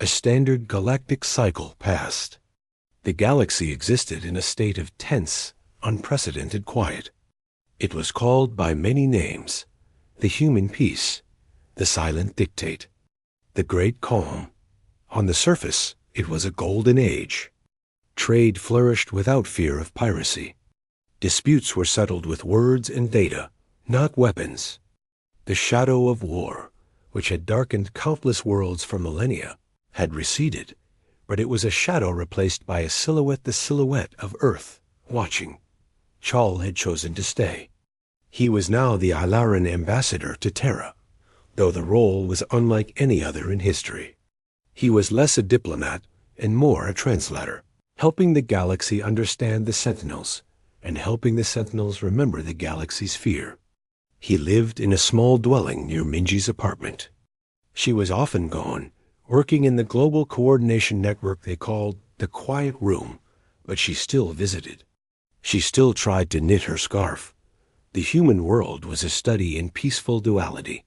A standard galactic cycle passed. The galaxy existed in a state of tense, unprecedented quiet. It was called by many names: the human peace, the silent dictate, the great calm. On the surface, it was a golden age. Trade flourished without fear of piracy. Disputes were settled with words and data, not weapons. The shadow of war, which had darkened countless worlds for millennia, had receded, but it was a shadow replaced by a silhouette, the silhouette of Earth, watching. Chol had chosen to stay. He was now the Ilaran ambassador to Terra, though the role was unlike any other in history. He was less a diplomat and more a translator, helping the galaxy understand the Sentinels and helping the Sentinels remember the galaxy's fear. He lived in a small dwelling near Minji's apartment. She was often gone, working in the global coordination network they called the Quiet Room, but she still visited. She still tried to knit her scarf. The human world was a study in peaceful duality.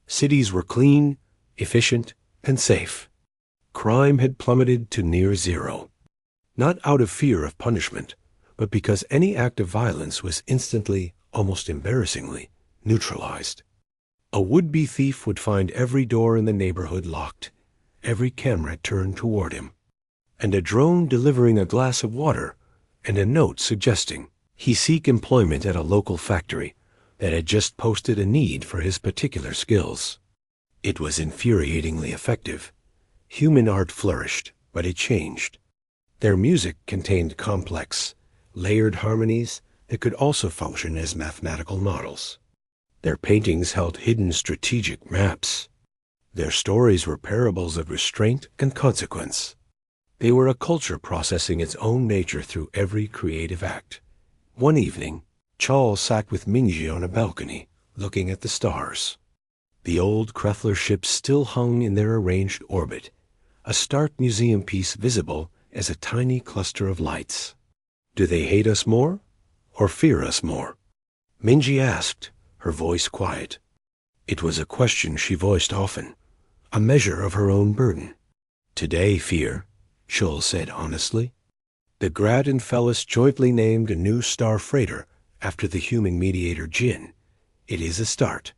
Cities were clean, efficient, and safe. Crime had plummeted to near zero, not out of fear of punishment, but because any act of violence was instantly, almost embarrassingly, neutralized. A would-be thief would find every door in the neighborhood locked, every camera turned toward him, and a drone delivering a glass of water and a note suggesting he seek employment at a local factory that had just posted a need for his particular skills. It was infuriatingly effective. Human art flourished, but it changed. Their music contained complex, layered harmonies that could also function as mathematical models. Their paintings held hidden strategic maps. Their stories were parables of restraint and consequence. They were a culture processing its own nature through every creative act. One evening, Chol sat with Minji on a balcony, looking at the stars. The old Krethler ships still hung in their arranged orbit, a stark museum piece visible as a tiny cluster of lights. Do they hate us more, or fear us more? Minji asked, her voice quiet. It was a question she voiced often, a measure of her own burden. Today, fear, Chol said honestly. The Grad and Fellis jointly named a new star freighter after the human mediator Jin. It is a start.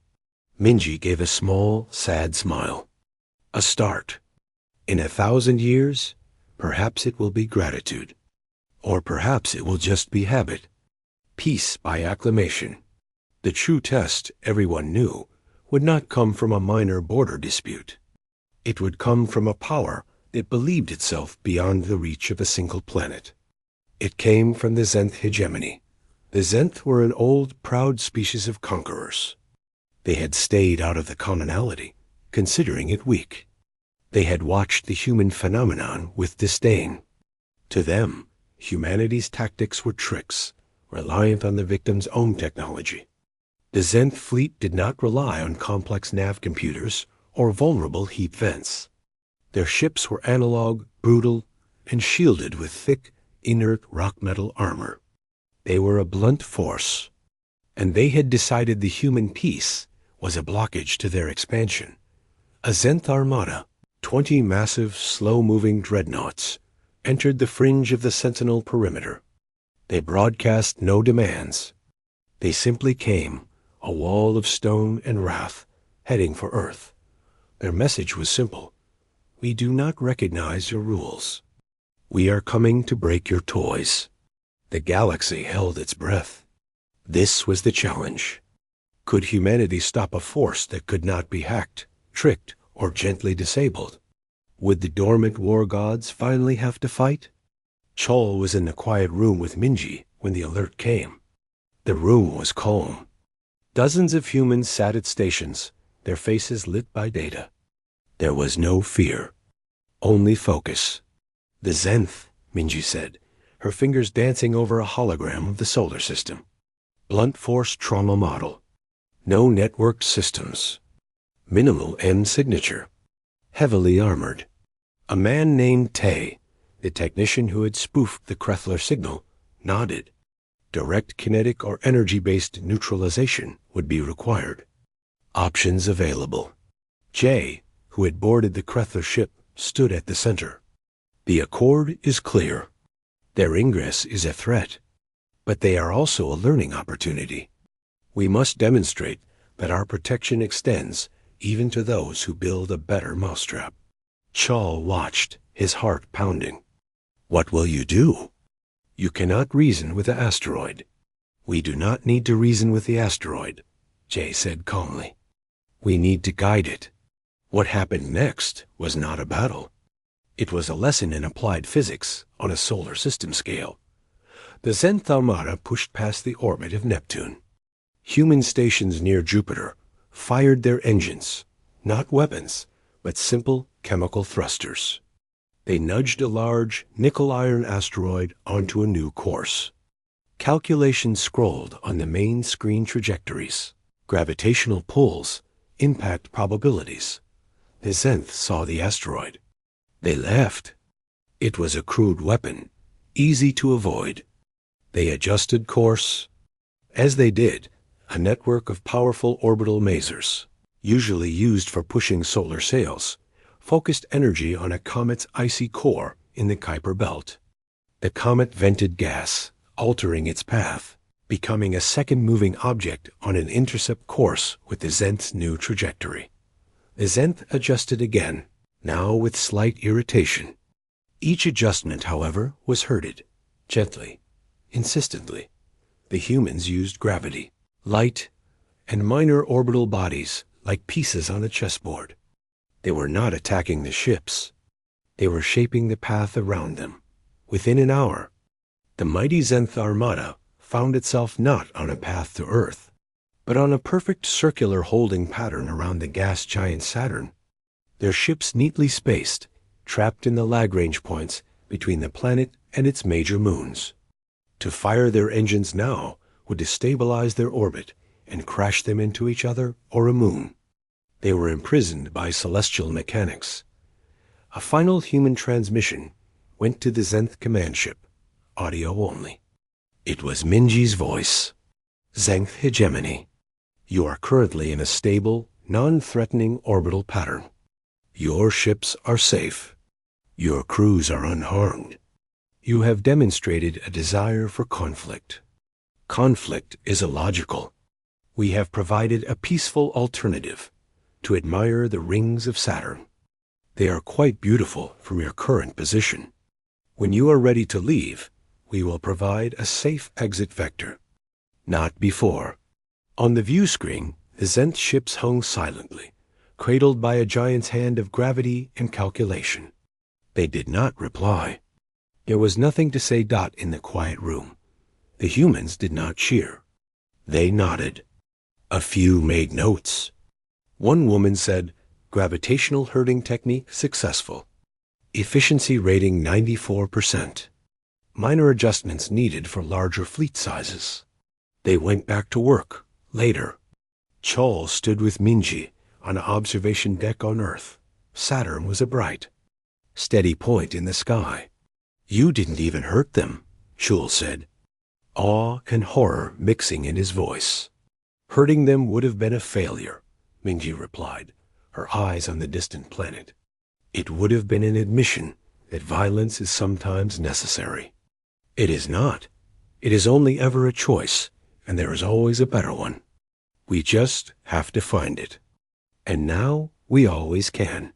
Minji gave a small, sad smile. A start. In 1,000 years, perhaps it will be gratitude. Or perhaps it will just be habit. Peace by acclamation. The true test, everyone knew, would not come from a minor border dispute. It would come from a power that believed itself beyond the reach of a single planet. It came from the Zenth hegemony. The Zenth were an old, proud species of conquerors. They had stayed out of the commonality, considering it weak. They had watched the human phenomenon with disdain. To them, humanity's tactics were tricks, reliant on the victim's own technology. The Zenth fleet did not rely on complex nav computers or vulnerable heat vents. Their ships were analog, brutal, and shielded with thick, inert rock metal armor. They were a blunt force, and they had decided the human peace was a blockage to their expansion. A Zenth armada, 20 massive, slow-moving dreadnoughts, entered the fringe of the Sentinel perimeter. They broadcast no demands. They simply came, a wall of stone and wrath, heading for Earth. Their message was simple. We do not recognize your rules. We are coming to break your toys. The galaxy held its breath. This was the challenge. Could humanity stop a force that could not be hacked, tricked, or gently disabled? Would the dormant war gods finally have to fight? Chol was in the quiet room with Minji when the alert came. The room was calm. Dozens of humans sat at stations, their faces lit by data. There was no fear, only focus. The Zenth, Minji said, her fingers dancing over a hologram of the solar system. Blunt force trauma model. No networked systems. Minimal end signature. Heavily armored. A man named Tay, the technician who had spoofed the Krethler signal, nodded. Direct kinetic or energy-based neutralization would be required. Options available. Jay, who had boarded the Krethler ship, stood at the center. The accord is clear. Their ingress is a threat, but they are also a learning opportunity. We must demonstrate that our protection extends even to those who build a better mousetrap. Chol watched, his heart pounding. What will you do? You cannot reason with the asteroid. We do not need to reason with the asteroid, Jay said calmly. We need to guide it. What happened next was not a battle. It was a lesson in applied physics on a solar system scale. The Zenth Armada pushed past the orbit of Neptune. Human stations near Jupiter fired their engines, not weapons, but simple chemical thrusters. They nudged a large nickel-iron asteroid onto a new course. Calculations scrolled on the main screen trajectories, gravitational pulls, impact probabilities. The Zenth saw the asteroid. They left. It was a crude weapon, easy to avoid. They adjusted course. As they did, a network of powerful orbital masers, usually used for pushing solar sails, focused energy on a comet's icy core in the Kuiper belt. The comet vented gas, altering its path, becoming a second moving object on an intercept course with the Zenth's new trajectory. The Zenth adjusted again, now with slight irritation. Each adjustment, however, was herded, gently, insistently. The humans used gravity, light, and minor orbital bodies like pieces on a chessboard. They were not attacking the ships. They were shaping the path around them. Within an hour, the mighty Zenth Armada found itself not on a path to Earth, but on a perfect circular holding pattern around the gas giant Saturn. Their ships neatly spaced, trapped in the Lagrange points between the planet and its major moons. To fire their engines now would destabilize their orbit and crash them into each other or a moon. They were imprisoned by celestial mechanics. A final human transmission went to the Zenth command ship, audio only. It was Minji's voice. Zenth Hegemony. You are currently in a stable, non-threatening orbital pattern. Your ships are safe. Your crews are unharmed. You have demonstrated a desire for conflict. Conflict is illogical. We have provided a peaceful alternative to admire the rings of Saturn. They are quite beautiful from your current position. When you are ready to leave, we will provide a safe exit vector. Not before. On the view screen, the Zenth ships hung silently, cradled by a giant's hand of gravity and calculation. They did not reply. There was nothing to say in the quiet room. The humans did not cheer. They nodded. A few made notes. One woman said, "Gravitational herding technique successful. Efficiency rating 94%. Minor adjustments needed for larger fleet sizes." They went back to work, later. Chol stood with Minji on an observation deck on Earth. Saturn was a bright, steady point in the sky. "You didn't even hurt them," Chul said, awe and horror mixing in his voice. "Hurting them would have been a failure," Minji replied, her eyes on the distant planet. "It would have been an admission that violence is sometimes necessary." "It is not. It is only ever a choice, and there is always a better one. We just have to find it. And now we always can."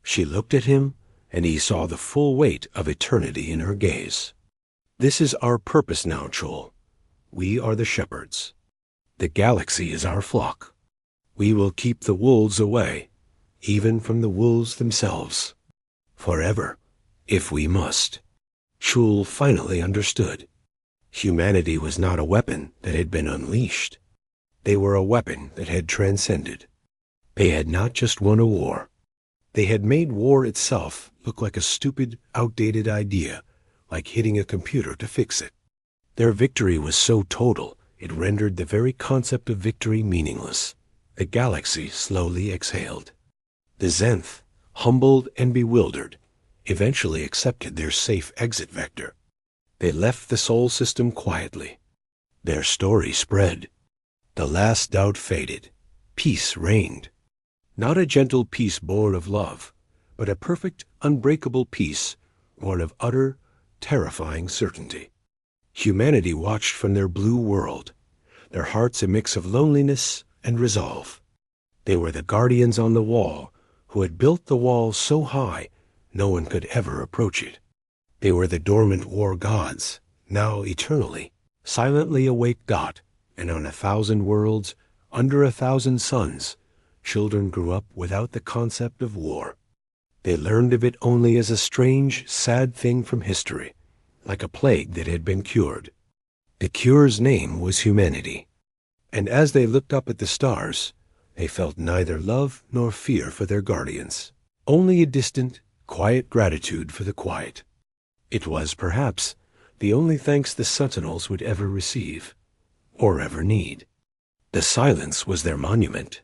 She looked at him, and he saw the full weight of eternity in her gaze. "This is our purpose now, Chol. We are the shepherds. The galaxy is our flock. We will keep the wolves away, even from the wolves themselves. Forever, if we must." Chul finally understood. Humanity was not a weapon that had been unleashed. They were a weapon that had transcended. They had not just won a war. They had made war itself look like a stupid, outdated idea, like hitting a computer to fix it. Their victory was so total, it rendered the very concept of victory meaningless. The galaxy slowly exhaled. The Zenth, humbled and bewildered, eventually accepted their safe exit vector. They left the Sol system quietly. Their story spread. The last doubt faded. Peace reigned. Not a gentle peace born of love, but a perfect, unbreakable peace, one of utter, terrifying certainty. Humanity watched from their blue world, their hearts a mix of loneliness and resolve. They were the guardians on the wall who had built the wall so high no one could ever approach it. They were the dormant war gods, now eternally, silently awake. And on 1,000 worlds, under 1,000 suns, children grew up without the concept of war. They learned of it only as a strange, sad thing from history, like a plague that had been cured. The cure's name was humanity. And as they looked up at the stars, they felt neither love nor fear for their guardians, only a distant, quiet gratitude for the quiet. It was, perhaps, the only thanks the Sentinels would ever receive, or ever need. The silence was their monument.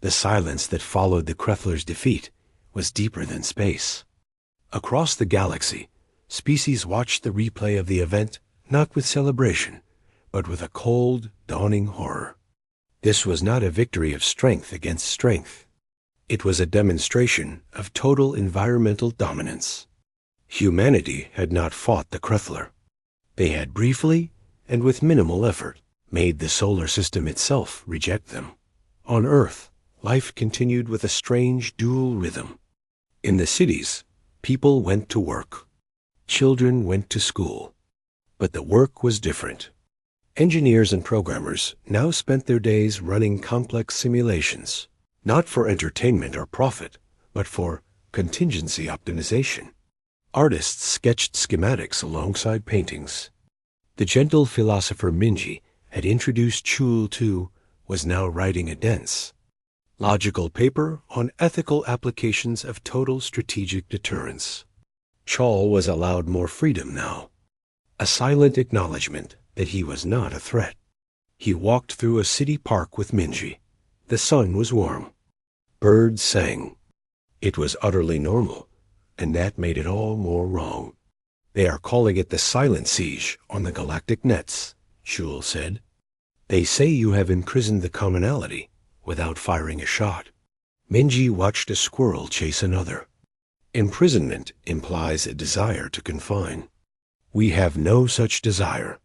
The silence that followed the Krefler's defeat was deeper than space. Across the galaxy, species watched the replay of the event not with celebration, but with a cold, dawning horror. This was not a victory of strength against strength. It was a demonstration of total environmental dominance. Humanity had not fought the Krefler. They had briefly, and with minimal effort, made the solar system itself reject them. On Earth, life continued with a strange dual rhythm. In the cities, people went to work. Children went to school. But the work was different. Engineers and programmers now spent their days running complex simulations, not for entertainment or profit, but for contingency optimization. Artists sketched schematics alongside paintings. The gentle philosopher Minji had introduced Chul II, was now writing a dense, logical paper on ethical applications of total strategic deterrence. Chul was allowed more freedom now, a silent acknowledgement that he was not a threat. He walked through a city park with Minji. The sun was warm. Birds sang. It was utterly normal, and that made it all more wrong. They are calling it the silent siege on the galactic nets, Chul said. They say you have imprisoned the commonality without firing a shot. Minji watched a squirrel chase another. Imprisonment implies a desire to confine. We have no such desire.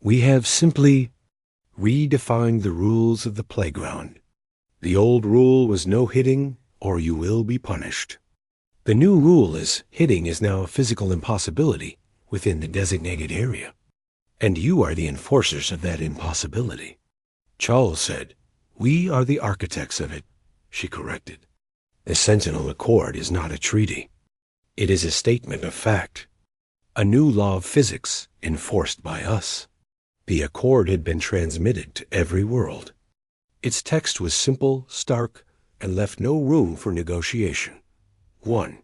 We have simply redefined the rules of the playground. The old rule was no hitting or you will be punished. The new rule is hitting is now a physical impossibility within the designated area. And you are the enforcers of that impossibility. Charles said, we are the architects of it, she corrected. The Sentinel Accord is not a treaty. It is a statement of fact. A new law of physics enforced by us. The Accord had been transmitted to every world. Its text was simple, stark, and left no room for negotiation. 1.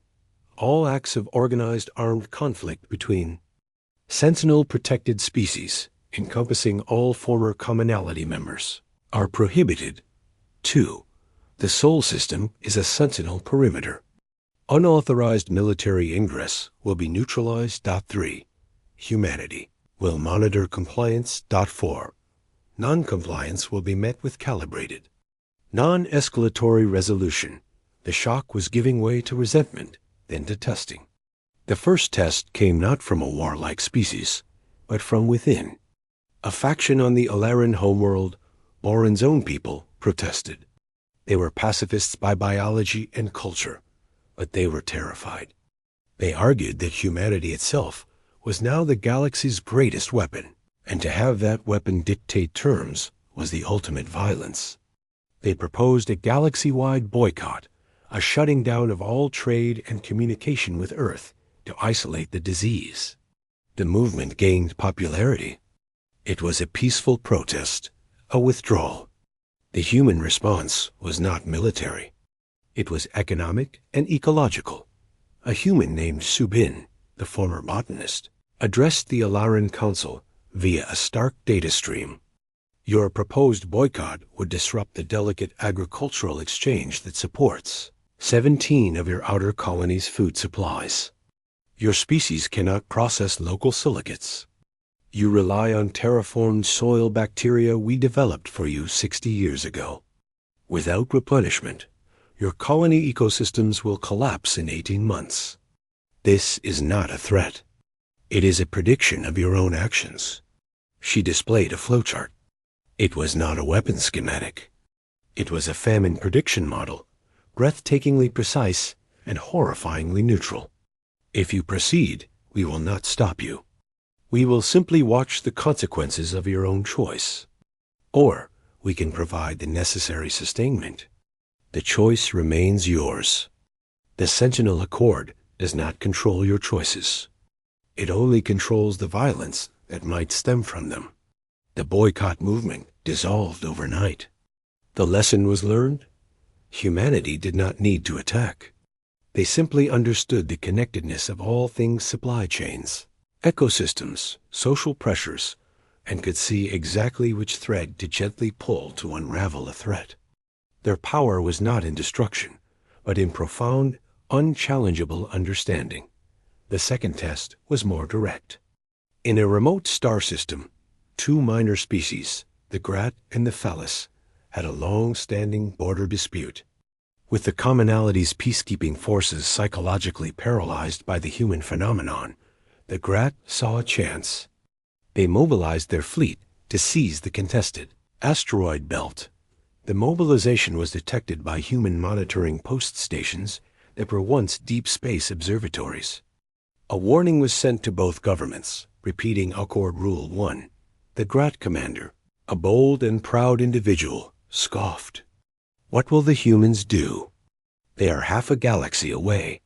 All acts of organized armed conflict between Sentinel-protected species, encompassing all former commonality members, are prohibited. 2. The Sol system is a Sentinel perimeter. Unauthorized military ingress will be neutralized. 3. Humanity will monitor compliance. 4. Non-compliance will be met with calibrated, non-escalatory resolution. The shock was giving way to resentment, then to testing. The first test came not from a warlike species, but from within. A faction on the Alaran homeworld, Boran's own people, protested. They were pacifists by biology and culture, but they were terrified. They argued that humanity itself was now the galaxy's greatest weapon, and to have that weapon dictate terms was the ultimate violence. They proposed a galaxy-wide boycott, a shutting down of all trade and communication with Earth to isolate the disease. The movement gained popularity. It was a peaceful protest, a withdrawal. The human response was not military. It was economic and ecological. A human named Subin, the former botanist, addressed the Alaran Council via a stark data stream. Your proposed boycott would disrupt the delicate agricultural exchange that supports 17 of your outer colonies' food supplies. Your species cannot process local silicates. You rely on terraformed soil bacteria we developed for you 60 years ago. Without replenishment, Your colony ecosystems will collapse in 18 months. This is not a threat. It is a prediction of your own actions. She displayed a flowchart. It was not a weapon schematic. It was a famine prediction model, breathtakingly precise and horrifyingly neutral. If you proceed, we will not stop you. We will simply watch the consequences of your own choice. Or we can provide the necessary sustainment. The choice remains yours. The Sentinel Accord does not control your choices. It only controls the violence that might stem from them. The boycott movement dissolved overnight. The lesson was learned. Humanity did not need to attack. They simply understood the connectedness of all things supply chains, ecosystems, social pressures, and could see exactly which thread to gently pull to unravel a threat. Their power was not in destruction, but in profound, unchallengeable understanding. The second test was more direct. In a remote star system, two minor species, the Grat and the Phallus, had a long-standing border dispute. With the commonality's peacekeeping forces psychologically paralyzed by the human phenomenon, the Grat saw a chance. They mobilized their fleet to seize the contested asteroid belt. The mobilization was detected by human monitoring post stations that were once deep space observatories. A warning was sent to both governments, repeating Accord Rule 1. The Grat commander, a bold and proud individual, scoffed. What will the humans do? They are half a galaxy away.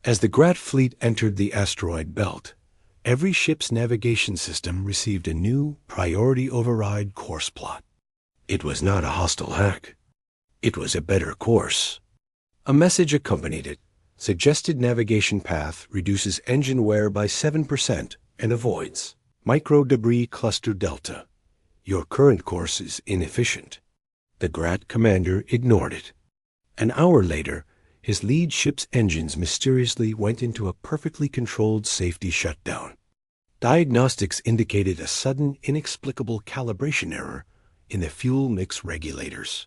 As the Grat fleet entered the asteroid belt, every ship's navigation system received a new priority override course plot. It was not a hostile hack. It was a better course. A message accompanied it. Suggested navigation path reduces engine wear by 7% and avoids micro debris cluster delta. Your current course is inefficient. The Grat commander ignored it. An hour later, his lead ship's engines mysteriously went into a perfectly controlled safety shutdown. Diagnostics indicated a sudden, inexplicable calibration error in the fuel mix regulators.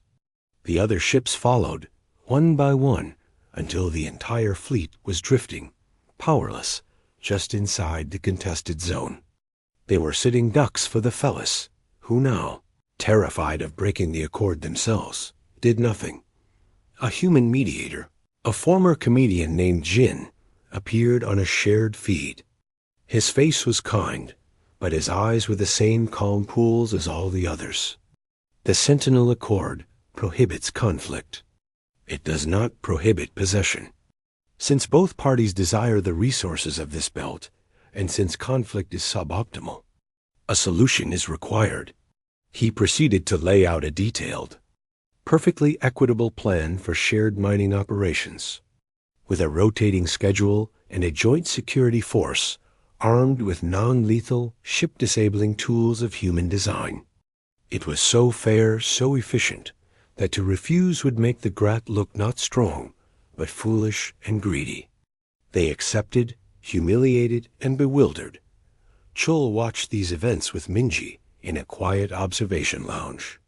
The other ships followed, one by one, until the entire fleet was drifting, powerless, just inside the contested zone. They were sitting ducks for the Phallus, who now, terrified of breaking the accord themselves, did nothing. A human mediator, a former comedian named Jin, appeared on a shared feed. His face was kind, but his eyes were the same calm pools as all the others. The Sentinel Accord prohibits conflict. It does not prohibit possession. Since both parties desire the resources of this belt, and since conflict is suboptimal, a solution is required. He proceeded to lay out a detailed, perfectly equitable plan for shared mining operations, with a rotating schedule and a joint security force armed with non-lethal, ship-disabling tools of human design. It was so fair, so efficient, that to refuse would make the Grat look not strong, but foolish and greedy. They accepted, humiliated, and bewildered. Chul watched these events with Minji in a quiet observation lounge.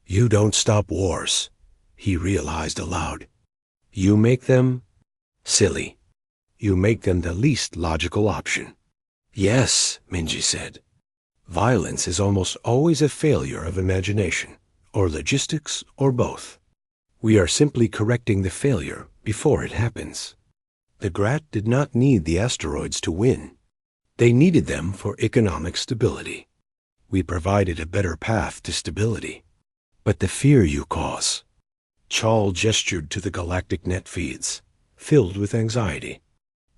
You don't stop wars, he realized aloud. You make them silly. You make them the least logical option. Yes, Minji said. Violence is almost always a failure of imagination, or logistics, or both. We are simply correcting the failure before it happens. The Grat did not need the asteroids to win. They needed them for economic stability. We provided a better path to stability. But the fear you cause, Chal gestured to the galactic net feeds, filled with anxiety,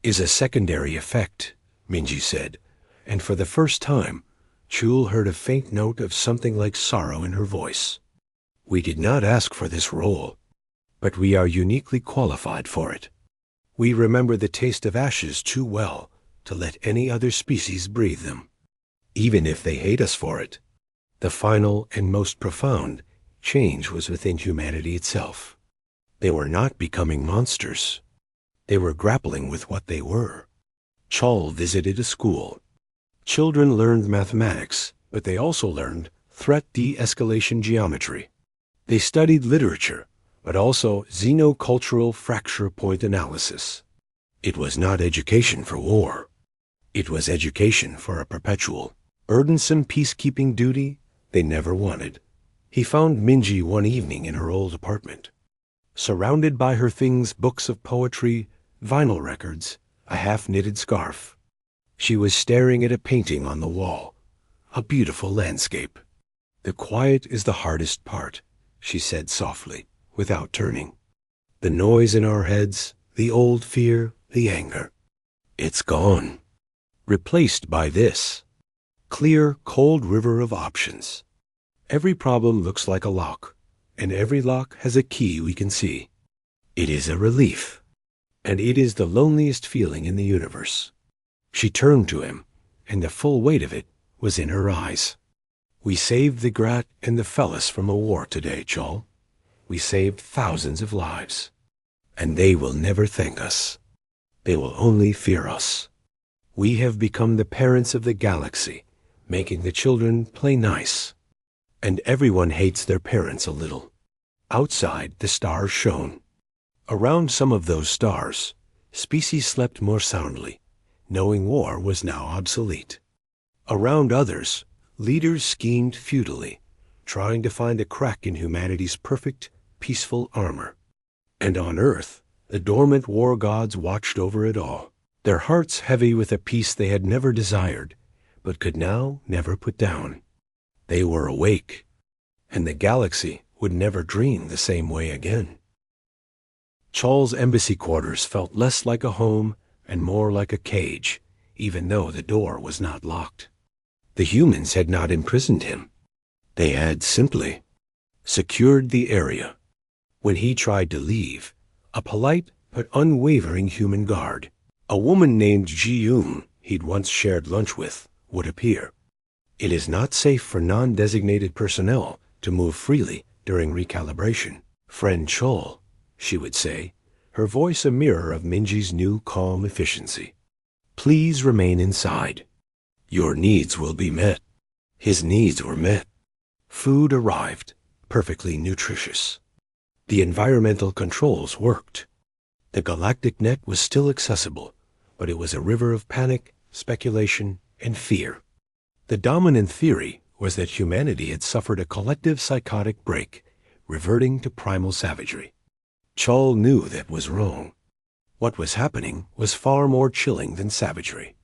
is a secondary effect, Minji said, and for the first time, Chul heard a faint note of something like sorrow in her voice. We did not ask for this role, but we are uniquely qualified for it. We remember the taste of ashes too well to let any other species breathe them, even if they hate us for it. The final and most profound change was within humanity itself. They were not becoming monsters. They were grappling with what they were. Chal visited a school. Children learned mathematics, but they also learned threat de-escalation geometry. They studied literature, but also xenocultural fracture point analysis. It was not education for war. It was education for a perpetual, burdensome peacekeeping duty they never wanted. He found Minji one evening in her old apartment, surrounded by her things, books of poetry, vinyl records, a half-knitted scarf. She was staring at a painting on the wall, a beautiful landscape. "The quiet is the hardest part," she said softly, without turning. "The noise in our heads, the old fear, the anger. It's gone. Replaced by this clear, cold river of options. Every problem looks like a lock, and every lock has a key we can see. It is a relief, and it is the loneliest feeling in the universe." She turned to him, and the full weight of it was in her eyes. "We saved the Grat and the Fellas from a war today, Chol. We saved thousands of lives, and they will never thank us. They will only fear us. We have become the parents of the galaxy, making the children play nice. And everyone hates their parents a little." Outside, the stars shone. Around some of those stars, species slept more soundly, knowing war was now obsolete. Around others, leaders schemed futilely, trying to find a crack in humanity's perfect, peaceful armor. And on Earth, the dormant war gods watched over it all, their hearts heavy with a peace they had never desired, but could now never put down. They were awake, and the galaxy would never dream the same way again. Chol's embassy quarters felt less like a home and more like a cage, even though the door was not locked. The humans had not imprisoned him. They had simply secured the area. When he tried to leave, a polite but unwavering human guard, a woman named Ji-yoon he'd once shared lunch with, would appear. "It is not safe for non-designated personnel to move freely during recalibration, friend Chol," she would say, her voice a mirror of Minji's new calm efficiency. "Please remain inside. Your needs will be met." His needs were met. Food arrived, perfectly nutritious. The environmental controls worked. The galactic net was still accessible, but it was a river of panic, speculation, and fear. The dominant theory was that humanity had suffered a collective psychotic break, reverting to primal savagery. Chol knew that was wrong. What was happening was far more chilling than savagery.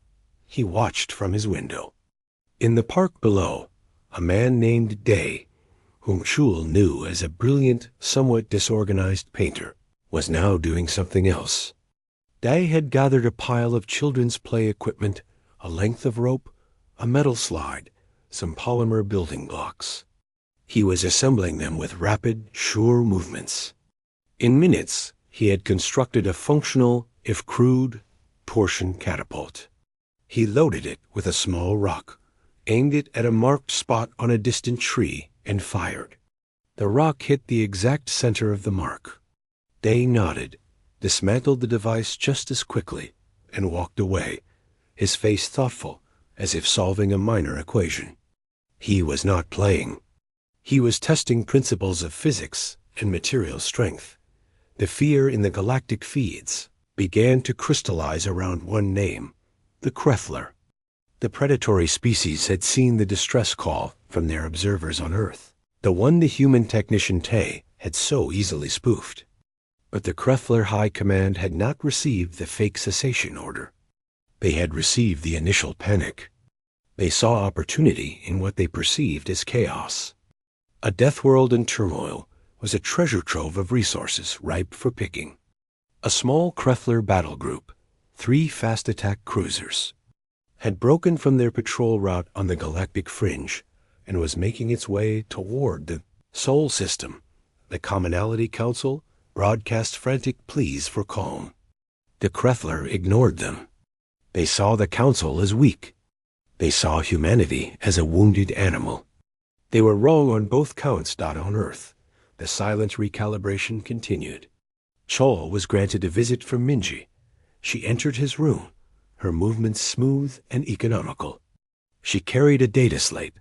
He watched from his window. In the park below, a man named Day, whom Chul knew as a brilliant, somewhat disorganized painter, was now doing something else. Day had gathered a pile of children's play equipment, a length of rope, a metal slide, some polymer building blocks. He was assembling them with rapid, sure movements. In minutes, he had constructed a functional, if crude, torsion catapult. He loaded it with a small rock, aimed it at a marked spot on a distant tree, and fired. The rock hit the exact center of the mark. Day nodded, dismantled the device just as quickly, and walked away, his face thoughtful, as if solving a minor equation. He was not playing. He was testing principles of physics and material strength. The fear in the galactic feeds began to crystallize around one name, the Krethler. The predatory species had seen the distress call from their observers on Earth, the one the human technician Tay had so easily spoofed. But the Krethler High Command had not received the fake cessation order. They had received the initial panic. They saw opportunity in what they perceived as chaos. A death world in turmoil was a treasure trove of resources ripe for picking. A small Krethler battle group, 3 fast attack cruisers, had broken from their patrol route on the galactic fringe and was making its way toward the Sol system. The Commonality Council broadcast frantic pleas for calm. The Krethler ignored them. They saw the Council as weak. They saw humanity as a wounded animal. They were wrong on both counts. On Earth, the silent recalibration continued. Chol was granted a visit from Minji. She entered his room, her movements smooth and economical. She carried a data slate,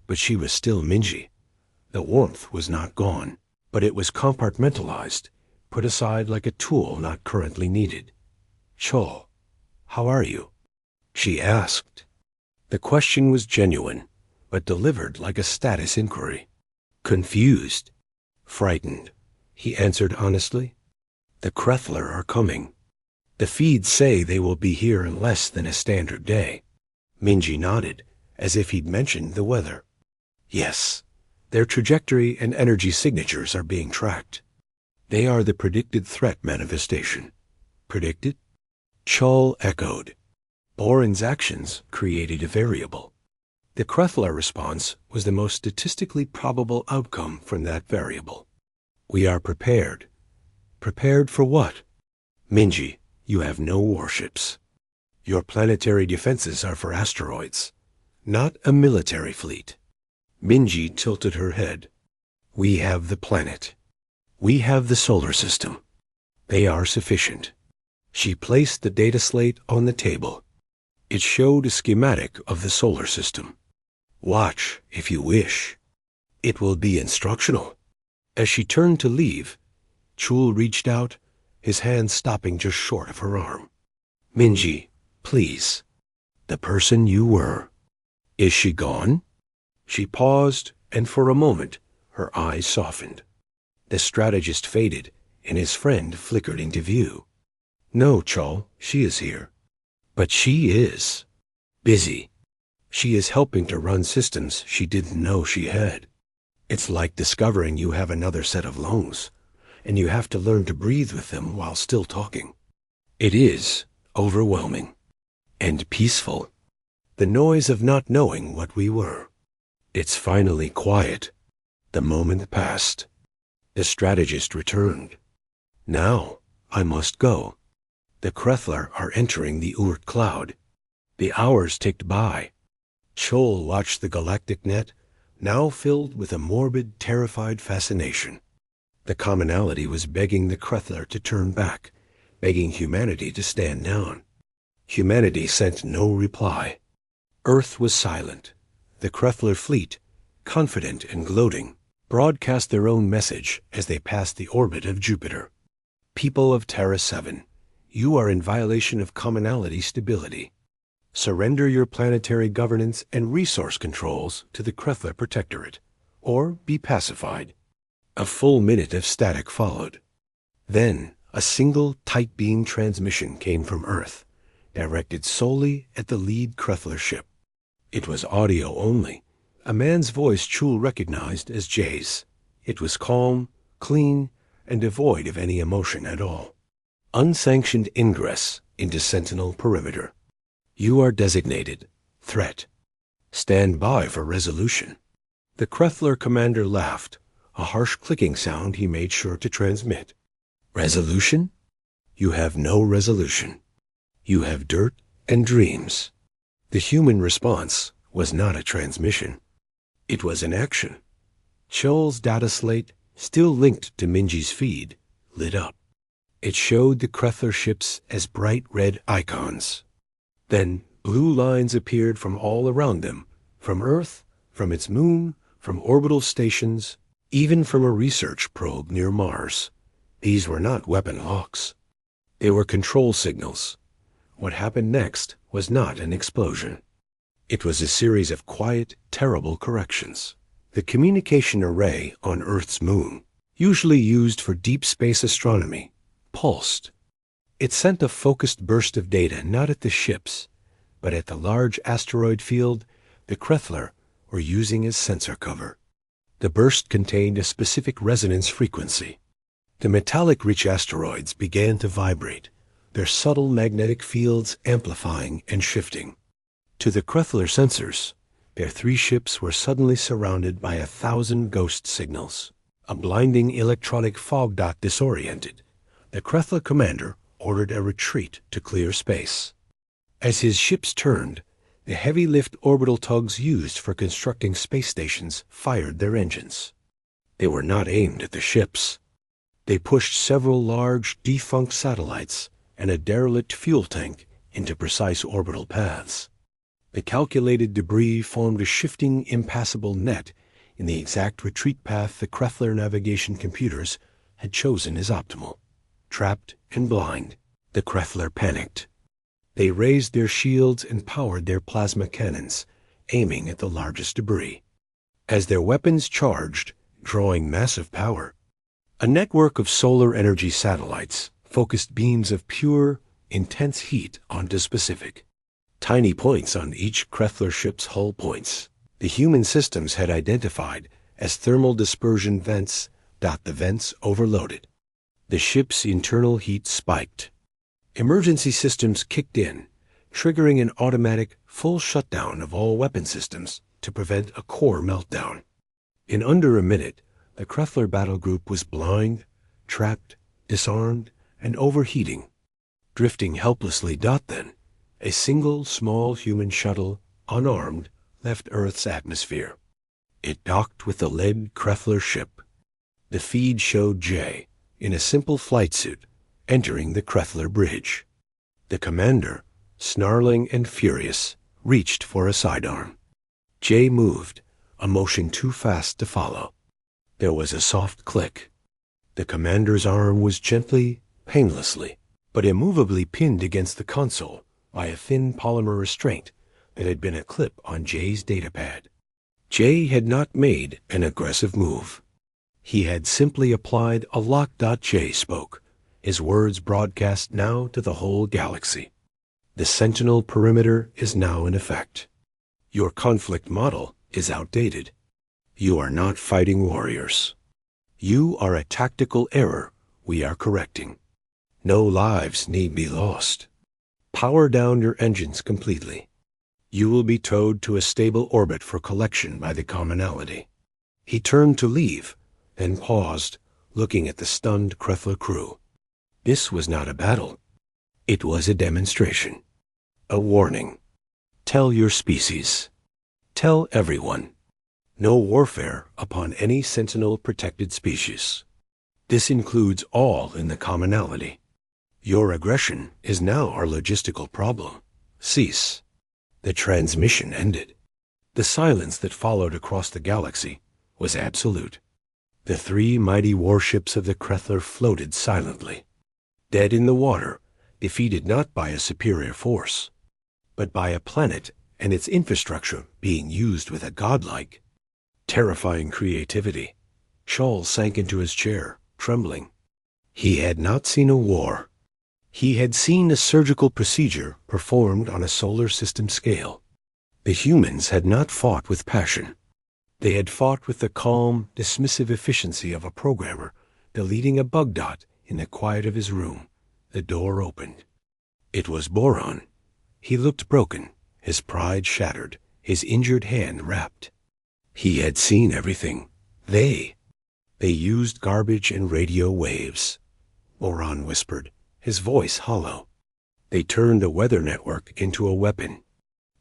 but she was still Minji. The warmth was not gone. but it was compartmentalized, put aside like a tool not currently needed. "Chol, how are you?" she asked. The question was genuine, but delivered like a status inquiry. "Confused, frightened," he answered honestly. "The Krethler are coming. The feeds say they will be here in less than a standard day." Minji nodded, as if he'd mentioned the weather. "Yes, their trajectory and energy signatures are being tracked. They are the predicted threat manifestation." "Predicted?" Chol echoed. Boren's actions created a variable. The Krethler response was the most statistically probable outcome from that variable. "We are prepared." "Prepared for what?" "Minji, you have no warships. Your planetary defenses are for asteroids, not a military fleet." Minji tilted her head. "We have the planet. We have the solar system. They are sufficient." She placed the data slate on the table. It showed a schematic of the solar system. "Watch, if you wish. It will be instructional." As she turned to leave, Chul reached out, his hand stopping just short of her arm. "Minji, please. The person you were. Is she gone?" She paused, and for a moment, her eyes softened. The strategist faded, and his friend flickered into view. "No, Chol, she is here. But she is busy. She is helping to run systems she didn't know she had. It's like discovering you have another set of lungs, and you have to learn to breathe with them while still talking. It is overwhelming and peaceful. The noise of not knowing what we were. It's finally quiet." The moment passed. The strategist returned. "Now I must go. The Krethler are entering the Oort cloud." The hours ticked by. Chol watched the galactic net, now filled with a morbid, terrified fascination. The commonality was begging the Krethler to turn back, begging humanity to stand down. Humanity sent no reply. Earth was silent. The Krethler fleet, confident and gloating, broadcast their own message as they passed the orbit of Jupiter. "People of Terra 7, you are in violation of commonality stability. Surrender your planetary governance and resource controls to the Krethler Protectorate, or be pacified." A full minute of static followed. Then a single tight beam transmission came from Earth, directed solely at the lead Krethler ship. It was audio only. A man's voice Chul recognized as Jay's. It was calm, clean, and devoid of any emotion at all. "Unsanctioned ingress into Sentinel perimeter. You are designated threat. Stand by for resolution." The Krethler commander laughed, a harsh clicking sound he made sure to transmit. "Resolution? You have no resolution. You have dirt and dreams." The human response was not a transmission. It was an action. Chol's data slate, still linked to Minji's feed, lit up. It showed the Krethler ships as bright red icons. Then blue lines appeared from all around them, from Earth, from its moon, from orbital stations, even from a research probe near Mars. These were not weapon locks. They were control signals. What happened next was not an explosion. It was a series of quiet, terrible corrections. The communication array on Earth's moon, usually used for deep space astronomy, pulsed. It sent a focused burst of data not at the ships, but at the large asteroid field the Krethler were using as sensor cover. The burst contained a specific resonance frequency. The metallic-rich asteroids began to vibrate, their subtle magnetic fields amplifying and shifting. To the Krethler sensors, their three ships were suddenly surrounded by 1,000 ghost signals. A blinding electronic fog dot disoriented. The Krethler commander ordered a retreat to clear space. As his ships turned, the heavy-lift orbital tugs used for constructing space stations fired their engines. They were not aimed at the ships. They pushed several large, defunct satellites and a derelict fuel tank into precise orbital paths. The calculated debris formed a shifting, impassable net in the exact retreat path the Krethler navigation computers had chosen as optimal. Trapped and blind, the Krethler panicked. They raised their shields and powered their plasma cannons, aiming at the largest debris. As their weapons charged, drawing massive power, a network of solar energy satellites focused beams of pure, intense heat onto specific, tiny points on each Krethler ship's hull points. The human systems had identified as thermal dispersion vents. The vents overloaded. The ship's internal heat spiked. Emergency systems kicked in, triggering an automatic full shutdown of all weapon systems to prevent a core meltdown. In under a minute, the Krethler battle group was blind, trapped, disarmed, and overheating. Drifting helplessly. Then, a single small human shuttle, unarmed, left Earth's atmosphere. It docked with the lead Krethler ship. The feed showed Jay, in a simple flight suit, entering the Krethler bridge. The commander, snarling and furious, reached for a sidearm. Jay moved, a motion too fast to follow. There was a soft click. The commander's arm was gently, painlessly, but immovably pinned against the console by a thin polymer restraint that had been a clip on Jay's datapad. Jay had not made an aggressive move. He had simply applied a lock. Jay spoke, his words broadcast now to the whole galaxy. The Sentinel perimeter is now in effect. Your conflict model is outdated. You are not fighting warriors. You are a tactical error we are correcting. No lives need be lost. Power down your engines completely. You will be towed to a stable orbit for collection by the commonality. He turned to leave, then paused, looking at the stunned Krethler crew. This was not a battle. It was a demonstration. A warning. Tell your species. Tell everyone. No warfare upon any Sentinel-protected species. This includes all in the commonality. Your aggression is now our logistical problem. Cease. The transmission ended. The silence that followed across the galaxy was absolute. The three mighty warships of the Krethler floated silently, dead in the water, defeated not by a superior force, but by a planet and its infrastructure being used with a godlike, terrifying creativity. Scholl sank into his chair, trembling. He had not seen a war. He had seen a surgical procedure performed on a solar system scale. The humans had not fought with passion. They had fought with the calm, dismissive efficiency of a programmer deleting a bug dot in the quiet of his room. The door opened. It was Boron. He looked broken, his pride shattered, his injured hand wrapped. He had seen everything. They used garbage and radio waves. Boron whispered, his voice hollow. They turned a weather network into a weapon.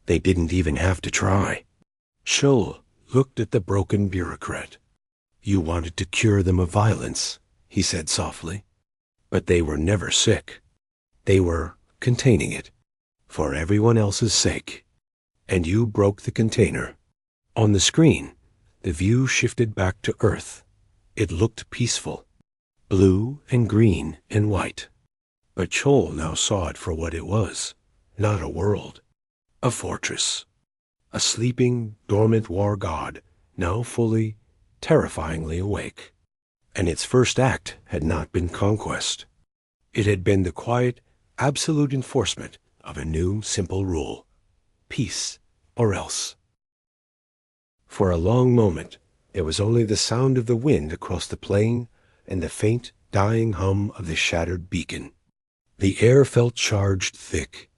They didn't even have to try. Scholl looked at the broken bureaucrat. You wanted to cure them of violence, he said softly. But they were never sick. They were containing it, for everyone else's sake. And you broke the container. On the screen, the view shifted back to Earth. It looked peaceful, blue and green and white. But Scholl now saw it for what it was, not a world, a fortress. A sleeping, dormant war god, now fully, terrifyingly awake. And its first act had not been conquest. It had been the quiet, absolute enforcement of a new, simple rule. Peace or else. For a long moment, there was only the sound of the wind across the plain and the faint, dying hum of the shattered beacon. The air felt charged thick.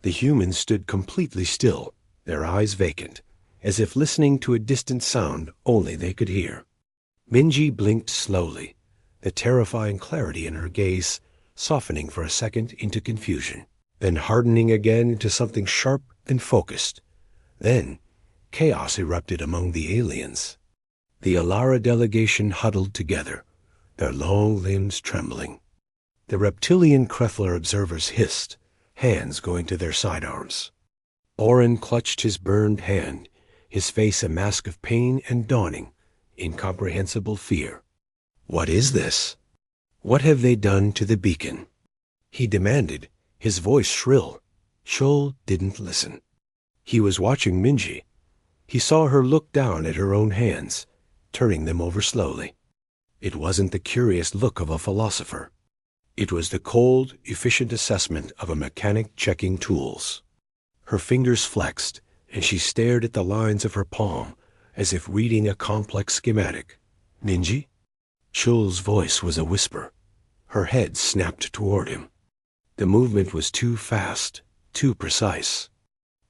The humans stood completely still, their eyes vacant, as if listening to a distant sound only they could hear. Minji blinked slowly, the terrifying clarity in her gaze softening for a second into confusion, then hardening again into something sharp and focused. Then, chaos erupted among the aliens. The Alara delegation huddled together, their long limbs trembling. The reptilian Krethler observers hissed, hands going to their sidearms. Oren clutched his burned hand, his face a mask of pain and dawning incomprehensible fear. "What is this? What have they done to the beacon?" he demanded, his voice shrill. Chol didn't listen. He was watching Minji. He saw her look down at her own hands, turning them over slowly. It wasn't the curious look of a philosopher. It was the cold, efficient assessment of a mechanic checking tools. Her fingers flexed, and she stared at the lines of her palm, as if reading a complex schematic. "Minji?" Chul's voice was a whisper. Her head snapped toward him. The movement was too fast, too precise.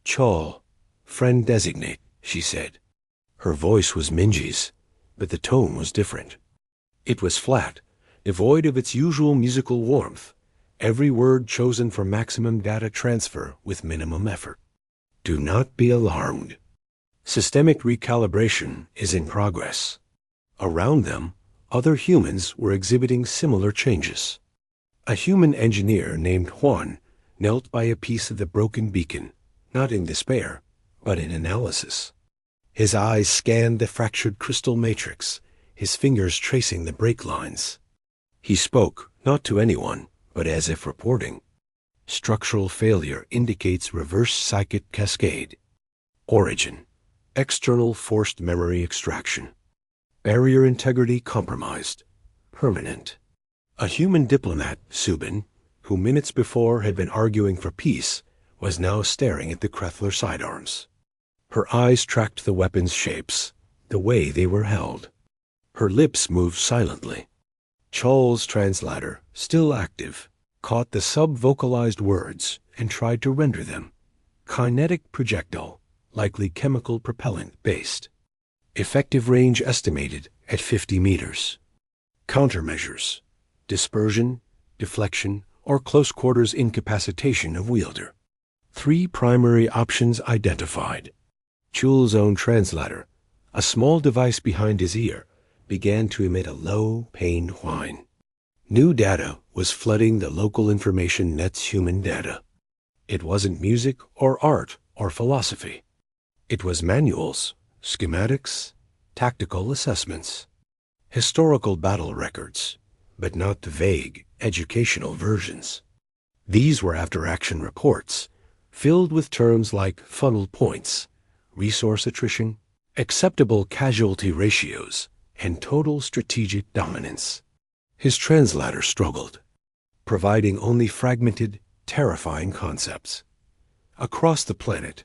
"Chol, friend designate," she said. Her voice was Minji's, but the tone was different. It was flat, devoid of its usual musical warmth, every word chosen for maximum data transfer with minimum effort. "Do not be alarmed. Systemic recalibration is in progress." Around them, other humans were exhibiting similar changes. A human engineer named Juan knelt by a piece of the broken beacon, not in despair, but in analysis. His eyes scanned the fractured crystal matrix, his fingers tracing the break lines. He spoke, not to anyone, but as if reporting. "Structural failure indicates reverse psychic cascade. Origin: external forced memory extraction. Barrier integrity compromised. Permanent." A human diplomat, Subin, who minutes before had been arguing for peace, was now staring at the Krethler sidearms. Her eyes tracked the weapons' shapes, the way they were held. Her lips moved silently. Chol's translator, still active, caught the sub-vocalized words and tried to render them. Kinetic projectile, likely chemical propellant-based. Effective range estimated at 50 meters. Countermeasures: dispersion, deflection, or close quarters incapacitation of wielder. 3 primary options identified. Chul's own translator, a small device behind his ear, began to emit a low, pained whine. New data was flooding the local information net's human data. It wasn't music or art or philosophy. It was manuals, schematics, tactical assessments, historical battle records, but not the vague, educational versions. These were after-action reports, filled with terms like funnel points, resource attrition, acceptable casualty ratios, and total strategic dominance. His translator struggled, providing only fragmented, terrifying concepts. Across the planet,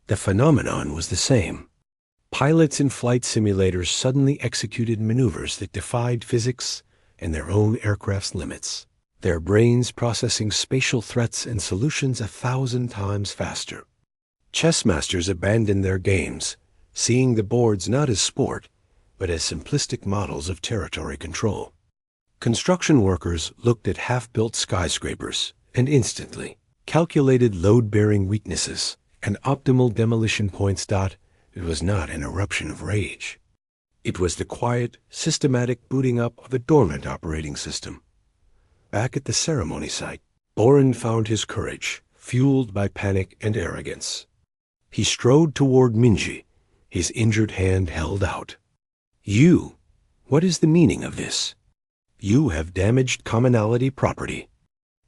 the phenomenon was the same. Pilots in flight simulators suddenly executed maneuvers that defied physics and their own aircraft's limits, their brains processing spatial threats and solutions 1,000 times faster. Chess masters abandoned their games, seeing the boards not as sport, but as simplistic models of territory control. Construction workers looked at half-built skyscrapers and instantly calculated load-bearing weaknesses and optimal demolition points. It was not an eruption of rage. It was the quiet, systematic booting up of a dormant operating system. Back at the ceremony site, Boren found his courage, fueled by panic and arrogance. He strode toward Minji, his injured hand held out. "You, what is the meaning of this? You have damaged commonality property.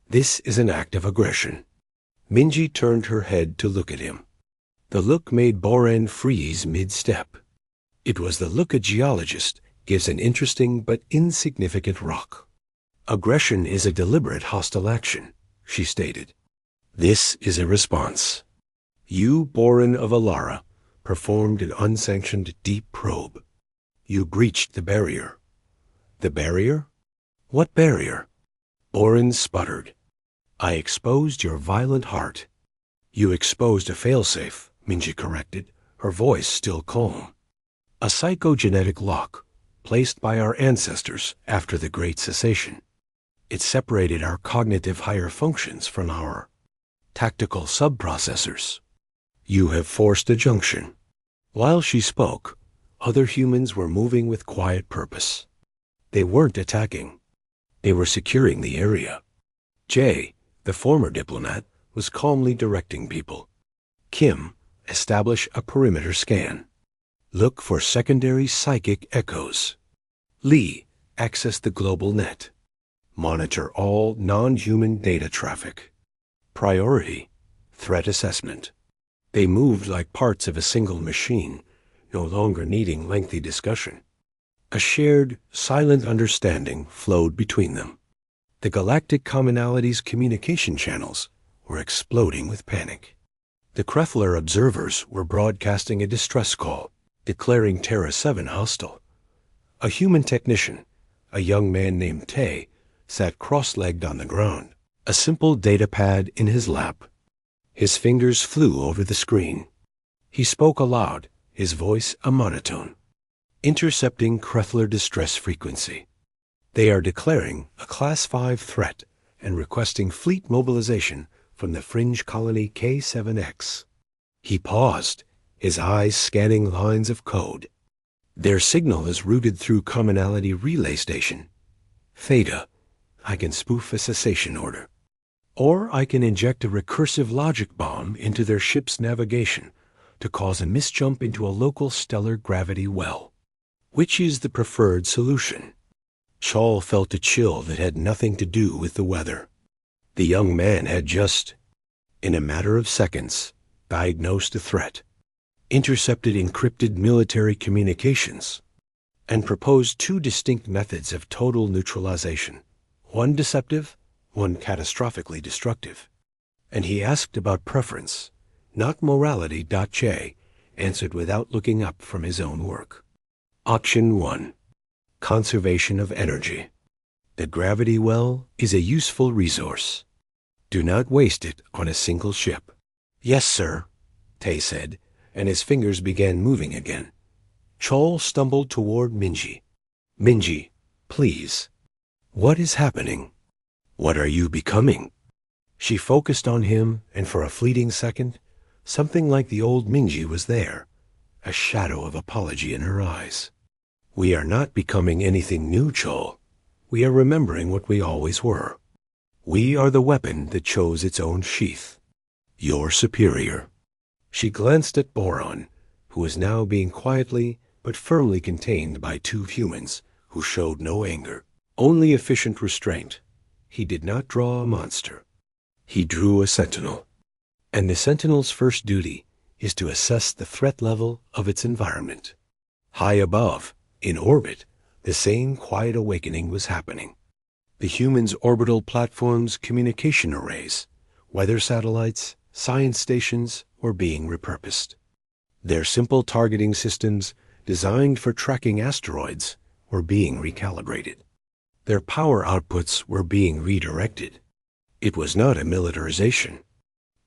This is an act of aggression." Minji turned her head to look at him. The look made Boren freeze mid-step. It was the look a geologist gives an interesting but insignificant rock. "Aggression is a deliberate hostile action," she stated. "This is a response. You, Boren of Alara, performed an unsanctioned deep probe. You breached the barrier." "The barrier? What barrier?" Boren sputtered. "I exposed your violent heart." "You exposed a failsafe," Minji corrected, her voice still calm. "A psychogenetic lock, placed by our ancestors after the Great Cessation. It separated our cognitive higher functions from our tactical subprocessors. You have forced a junction." While she spoke, other humans were moving with quiet purpose. They weren't attacking. They were securing the area. Jay, the former diplomat, was calmly directing people. Kim, establish a perimeter scan. Look for secondary psychic echoes. Li, access the global net. Monitor all non-human data traffic. Priority, threat assessment. They moved like parts of a single machine, no longer needing lengthy discussion. A shared, silent understanding flowed between them. The galactic commonality's communication channels were exploding with panic. The Kreffler observers were broadcasting a distress call, declaring Terra 7 hostile. A human technician, a young man named Tay, sat cross-legged on the ground, a simple data pad in his lap. His fingers flew over the screen. He spoke aloud, his voice a monotone. Intercepting Kreffler distress frequency. They are declaring a Class 5 threat and requesting fleet mobilization from the fringe colony K7X. He paused, his eyes scanning lines of code. Their signal is routed through Commonality Relay Station. Theta, I can spoof a cessation order. Or I can inject a recursive logic bomb into their ship's navigation to cause a misjump into a local stellar gravity well. Which is the preferred solution? Chol felt a chill that had nothing to do with the weather. The young man had just, in a matter of seconds, diagnosed a threat, intercepted encrypted military communications, and proposed two distinct methods of total neutralization, one deceptive, one catastrophically destructive. And he asked about preference, not morality. J answered without looking up from his own work. Option 1. Conservation of energy. The gravity well is a useful resource. Do not waste it on a single ship. Yes, sir, Tay said, and his fingers began moving again. Chol stumbled toward Minji. Minji, please. What is happening? What are you becoming? She focused on him, and for a fleeting second, something like the old Minji was there, a shadow of apology in her eyes. We are not becoming anything new, Chol. We are remembering what we always were. We are the weapon that chose its own sheath. Your superior. She glanced at Boron, who was now being quietly but firmly contained by two humans who showed no anger, only efficient restraint. He did not draw a monster. He drew a sentinel. And the sentinel's first duty is to assess the threat level of its environment. High above, in orbit, the same quiet awakening was happening. The humans' orbital platforms' communication arrays, weather satellites, science stations were being repurposed. Their simple targeting systems, designed for tracking asteroids, were being recalibrated. Their power outputs were being redirected. It was not a militarization.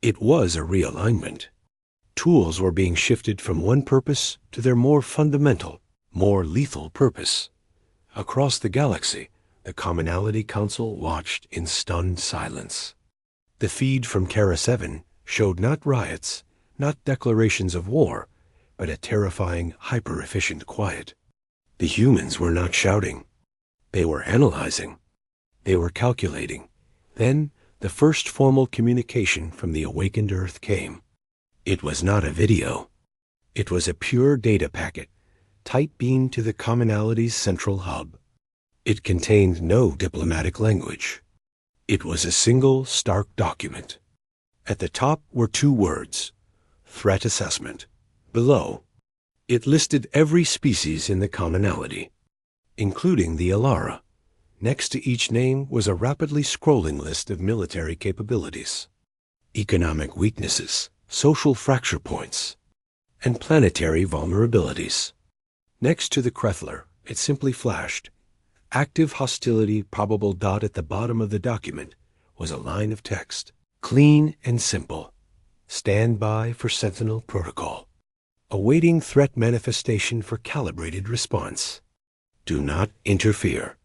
It was a realignment. Tools were being shifted from one purpose to their more fundamental, more lethal purpose. Across the galaxy, the Commonality Council watched in stunned silence. The feed from Terra 7 showed not riots, not declarations of war, but a terrifying, hyper-efficient quiet. The humans were not shouting. They were analyzing. They were calculating. Then, the first formal communication from the awakened Earth came. It was not a video. It was a pure data packet, tight-beamed to the Commonality's central hub. It contained no diplomatic language. It was a single, stark document. At the top were two words, threat assessment. Below, it listed every species in the Commonality, including the Alara. Next to each name was a rapidly scrolling list of military capabilities, economic weaknesses, social fracture points, and planetary vulnerabilities. Next to the Kreffler, it simply flashed. Active hostility probable. At the bottom of the document was a line of text, clean and simple. Stand by for Sentinel Protocol. Awaiting threat manifestation for calibrated response. Do not interfere.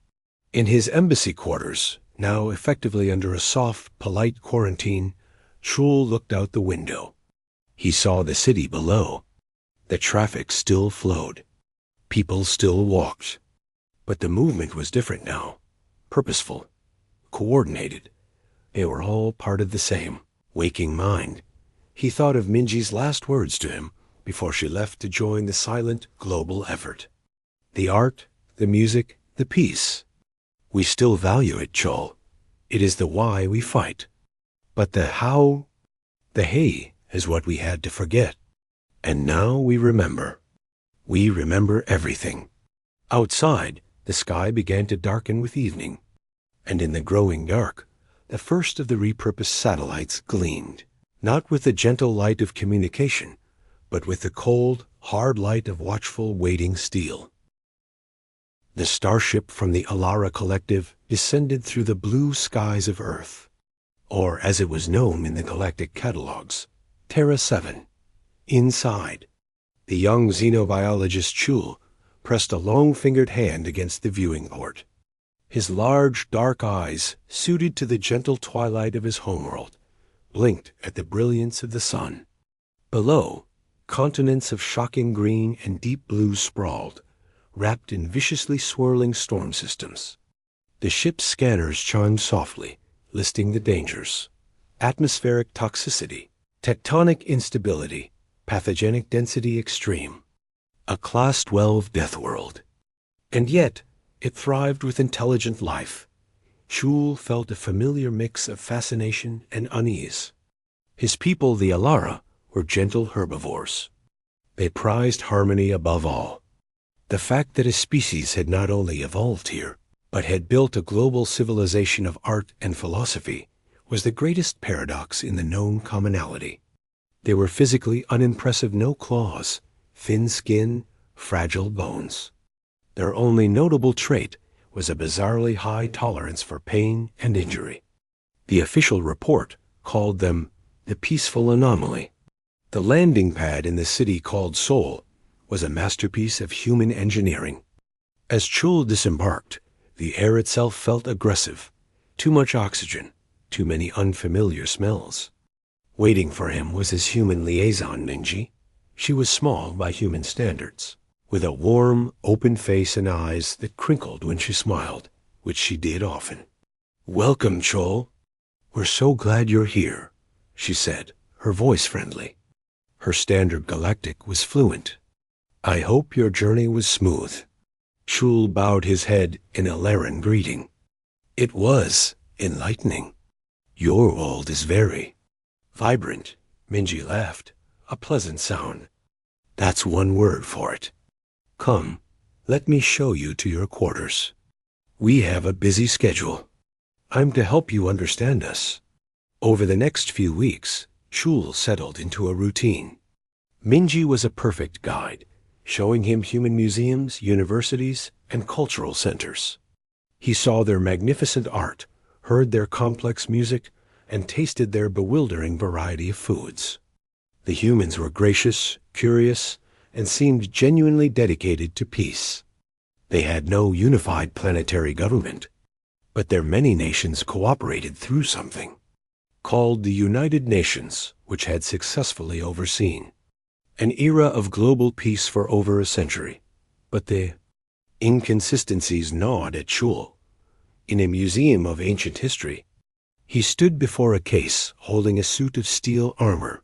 In his embassy quarters, now effectively under a soft, polite quarantine, Chul looked out the window. He saw the city below. The traffic still flowed. People still walked. But the movement was different now, purposeful, coordinated. They were all part of the same waking mind. He thought of Minji's last words to him before she left to join the silent global effort. The art, the music, the peace. We still value it, Chol. It is the why we fight. But the how, the hey, is what we had to forget. And now we remember. We remember everything. Outside, the sky began to darken with evening, and in the growing dark, the first of the repurposed satellites gleamed, not with the gentle light of communication, but with the cold, hard light of watchful, waiting steel. The starship from the Alara Collective descended through the blue skies of Earth, or as it was known in the galactic catalogs, Terra 7. Inside, the young xenobiologist Chul pressed a long-fingered hand against the viewing port. His large, dark eyes, suited to the gentle twilight of his homeworld, blinked at the brilliance of the sun. Below, continents of shocking green and deep blue sprawled, wrapped in viciously swirling storm systems. The ship's scanners chimed softly, listing the dangers: atmospheric toxicity, tectonic instability, pathogenic density extreme, a Class 12 death world. And yet, it thrived with intelligent life. Chul felt a familiar mix of fascination and unease. His people, the Alara, were gentle herbivores. They prized harmony above all. The fact that a species had not only evolved here, but had built a global civilization of art and philosophy was the greatest paradox in the known commonality. They were physically unimpressive, no claws, thin skin, fragile bones. Their only notable trait was a bizarrely high tolerance for pain and injury. The official report called them the peaceful anomaly. The landing pad in the city called Seoul was a masterpiece of human engineering. As Chul disembarked, the air itself felt aggressive. Too much oxygen, too many unfamiliar smells. Waiting for him was his human liaison, Minji. She was small by human standards, with a warm, open face and eyes that crinkled when she smiled, which she did often. "Welcome, Chol. We're so glad you're here," she said, her voice friendly. Her standard galactic was fluent. "I hope your journey was smooth." Chul bowed his head in Alaran greeting. "It was enlightening. Your world is very vibrant," Minji laughed, a pleasant sound. "That's one word for it. Come, let me show you to your quarters. We have a busy schedule. I'm to help you understand us." Over the next few weeks, Chul settled into a routine. Minji was a perfect guide, showing him human museums, universities, and cultural centers. He saw their magnificent art, heard their complex music, and tasted their bewildering variety of foods. The humans were gracious, curious, and seemed genuinely dedicated to peace. They had no unified planetary government, but their many nations cooperated through something called the United Nations, which had successfully overseen an era of global peace for over a century. But the inconsistencies gnawed at Chul. In a museum of ancient history, he stood before a case holding a suit of steel armor,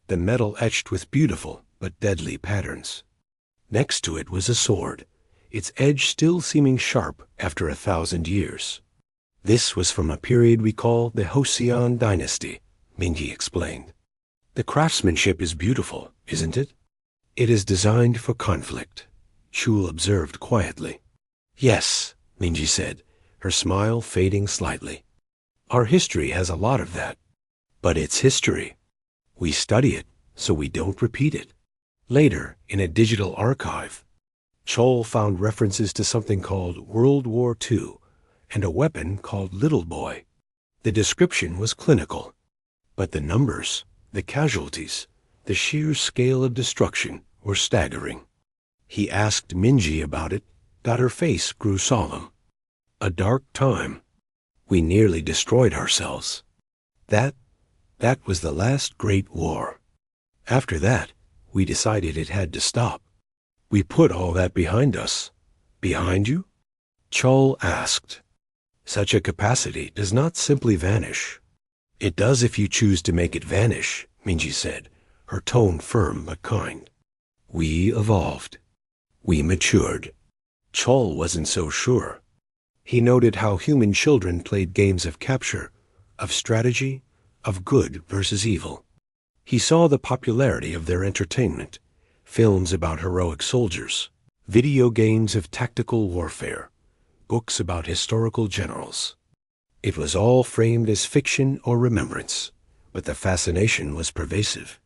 the metal etched with beautiful but deadly patterns. Next to it was a sword, its edge still seeming sharp after 1,000 years. "This was from a period we call the Joseon Dynasty," Minji explained. "The craftsmanship is beautiful, isn't it?" "It is designed for conflict," Chul observed quietly. "Yes," Minji said, her smile fading slightly. "Our history has a lot of that. But it's history. We study it so we don't repeat it." Later, in a digital archive, Chol found references to something called World War II and a weapon called Little Boy. The description was clinical, but the numbers, the casualties, the sheer scale of destruction were staggering. He asked Minji about it, that her face grew solemn. "A dark time. We nearly destroyed ourselves. That was the last great war. After that, we decided it had to stop. We put all that behind us." "Behind you?" Chol asked. "Such a capacity does not simply vanish." "It does if you choose to make it vanish," Minji said, her tone firm but kind. We evolved. We matured. Chol wasn't so sure. He noted how human children played games of capture, of strategy, of good versus evil. He saw the popularity of their entertainment, films about heroic soldiers, video games of tactical warfare, books about historical generals. It was all framed as fiction or remembrance, but the fascination was pervasive.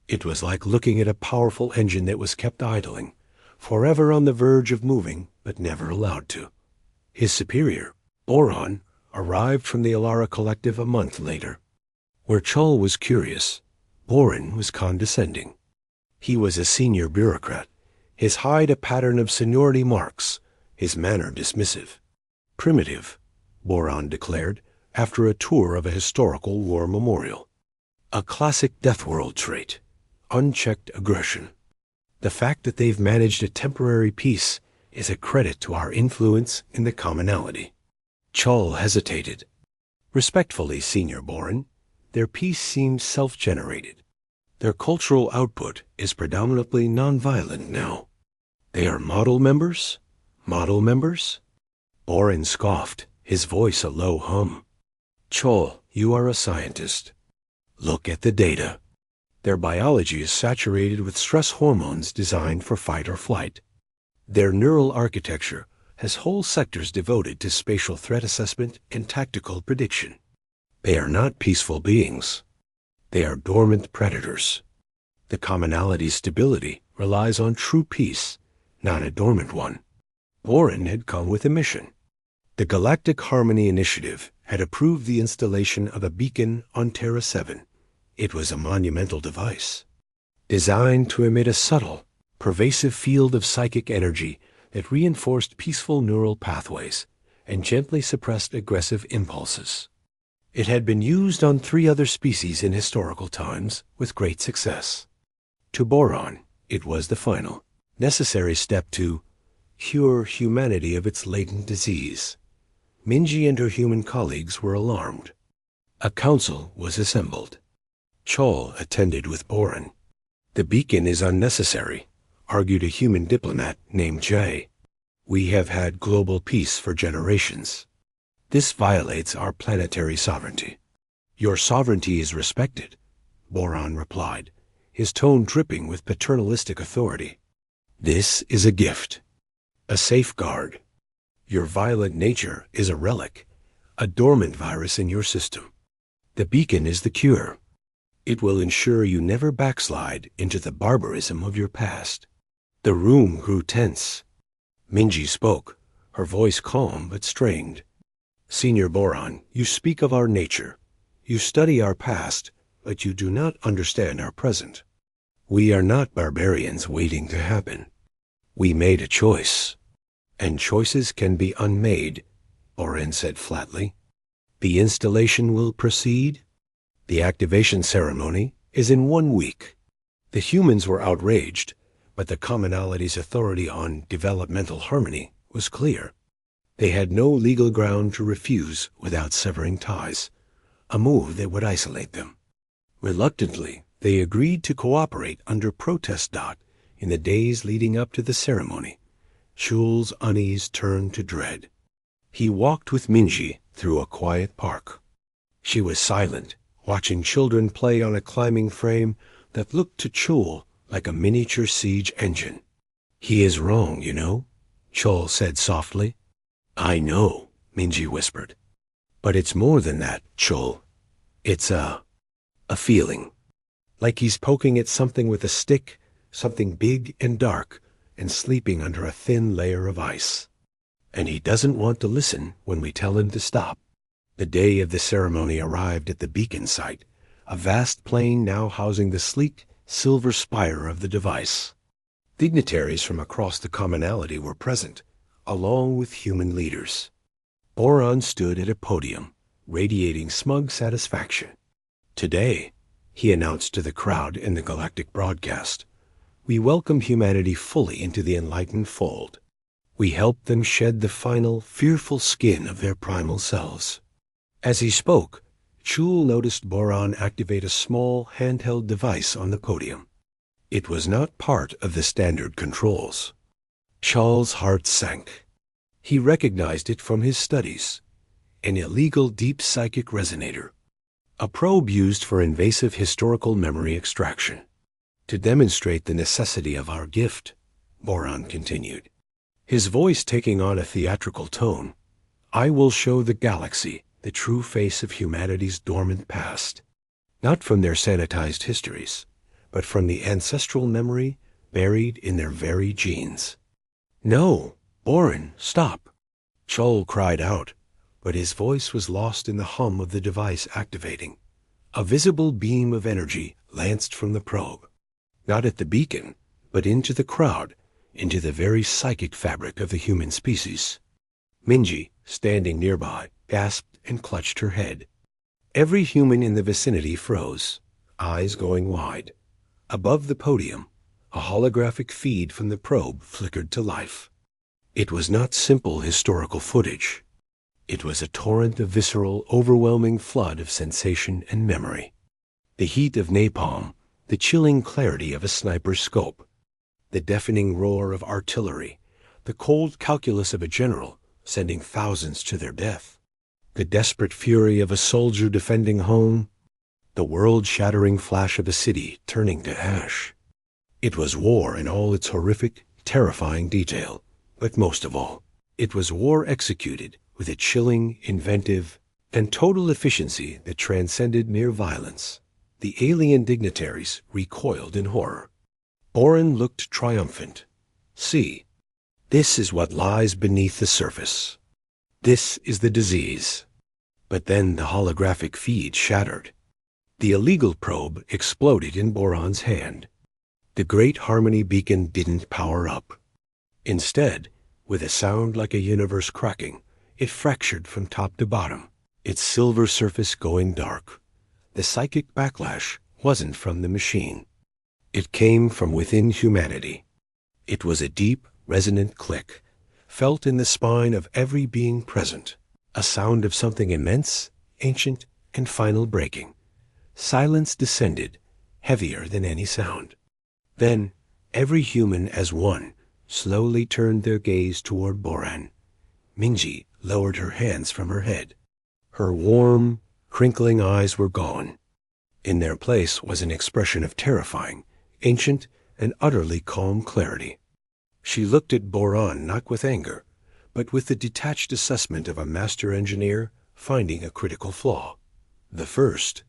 It was like looking at a powerful engine that was kept idling, forever on the verge of moving, but never allowed to. His superior, Boron, arrived from the Alara Collective a month later. Where Chol was curious, Boron was condescending. He was a senior bureaucrat, his hide a pattern of seniority marks, his manner dismissive. Primitive, Boron declared, after a tour of a historical war memorial. A classic Death World trait, unchecked aggression. The fact that they've managed a temporary peace is a credit to our influence in the commonality. Chol hesitated. Respectfully, Senior Boron, their peace seems self-generated. Their cultural output is predominantly nonviolent now. They are model members? Model members? Boron scoffed, his voice a low hum. Chol, you are a scientist. Look at the data. Their biology is saturated with stress hormones designed for fight or flight. Their neural architecture has whole sectors devoted to spatial threat assessment and tactical prediction. They are not peaceful beings. They are dormant predators. The commonality's stability relies on true peace, not a dormant one. Boron had come with a mission. The Galactic Harmony Initiative had approved the installation of a beacon on Terra 7. It was a monumental device, designed to emit a subtle, pervasive field of psychic energy that reinforced peaceful neural pathways and gently suppressed aggressive impulses. It had been used on 3 other species in historical times with great success. To Boron, it was the final, necessary step to cure humanity of its latent disease. Minji and her human colleagues were alarmed. A council was assembled. Chol attended with Boron. The beacon is unnecessary, argued a human diplomat named Jay. We have had global peace for generations. This violates our planetary sovereignty. Your sovereignty is respected, Boron replied, his tone dripping with paternalistic authority. This is a gift, a safeguard. Your violent nature is a relic, a dormant virus in your system. The beacon is the cure. It will ensure you never backslide into the barbarism of your past. The room grew tense. Minji spoke, her voice calm but strained. Senior Boron, you speak of our nature. You study our past, but you do not understand our present. We are not barbarians waiting to happen. We made a choice. And choices can be unmade, Boron said flatly. The installation will proceed. The activation ceremony is in 1 week. The humans were outraged, but the commonality's authority on developmental harmony was clear. They had no legal ground to refuse without severing ties, a move that would isolate them. Reluctantly, they agreed to cooperate under protest. In the days leading up to the ceremony, Chul's unease turned to dread. He walked with Minji through a quiet park. She was silent, watching children play on a climbing frame that looked to Chul like a miniature siege engine. He is wrong, you know, Chul said softly. I know, Minji whispered. But it's more than that, Chul. It's a feeling. Like he's poking at something with a stick, something big and dark, and sleeping under a thin layer of ice. And he doesn't want to listen when we tell him to stop. The day of the ceremony arrived at the beacon site, a vast plain now housing the sleek, silver spire of the device. Dignitaries from across the commonality were present, along with human leaders. Boron stood at a podium, radiating smug satisfaction. Today, he announced to the crowd in the galactic broadcast, we welcome humanity fully into the enlightened fold. We help them shed the final, fearful skin of their primal selves. As he spoke, Chul noticed Boron activate a small, handheld device on the podium. It was not part of the standard controls. Charles' heart sank. He recognized it from his studies. An illegal deep psychic resonator, a probe used for invasive historical memory extraction. To demonstrate the necessity of our gift, Boron continued, his voice taking on a theatrical tone, I will show the galaxy the true face of humanity's dormant past, not from their sanitized histories, but from the ancestral memory buried in their very genes. No, Boron, stop! Chol cried out, but his voice was lost in the hum of the device activating. A visible beam of energy lanced from the probe, not at the beacon, but into the crowd, into the very psychic fabric of the human species. Minji, standing nearby, gasped and clutched her head. Every human in the vicinity froze, eyes going wide. Above the podium, a holographic feed from the probe flickered to life. It was not simple historical footage. It was a torrent of visceral, overwhelming flood of sensation and memory. The heat of napalm, the chilling clarity of a sniper's scope, the deafening roar of artillery, the cold calculus of a general sending thousands to their death, the desperate fury of a soldier defending home, the world-shattering flash of a city turning to ash. It was war in all its horrific, terrifying detail, but most of all, it was war executed with a chilling, inventive, and total efficiency that transcended mere violence. The alien dignitaries recoiled in horror. Boron looked triumphant. See, this is what lies beneath the surface. This is the disease. But then the holographic feed shattered. The illegal probe exploded in Boron's hand. The great harmony beacon didn't power up. Instead, with a sound like a universe cracking, it fractured from top to bottom, its silver surface going dark. The psychic backlash wasn't from the machine. It came from within humanity. It was a deep, resonant click, felt in the spine of every being present, a sound of something immense, ancient, and final breaking. Silence descended, heavier than any sound. Then, every human as one slowly turned their gaze toward Boron. Minji lowered her hands from her head. Her warm, crinkling eyes were gone. In their place was an expression of terrifying, ancient, and utterly calm clarity. She looked at Boron not with anger, but with the detached assessment of a master engineer finding a critical flaw. The first,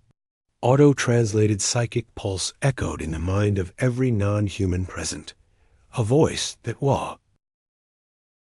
auto-translated psychic pulse echoed in the mind of every non-human present, a voice that Wa,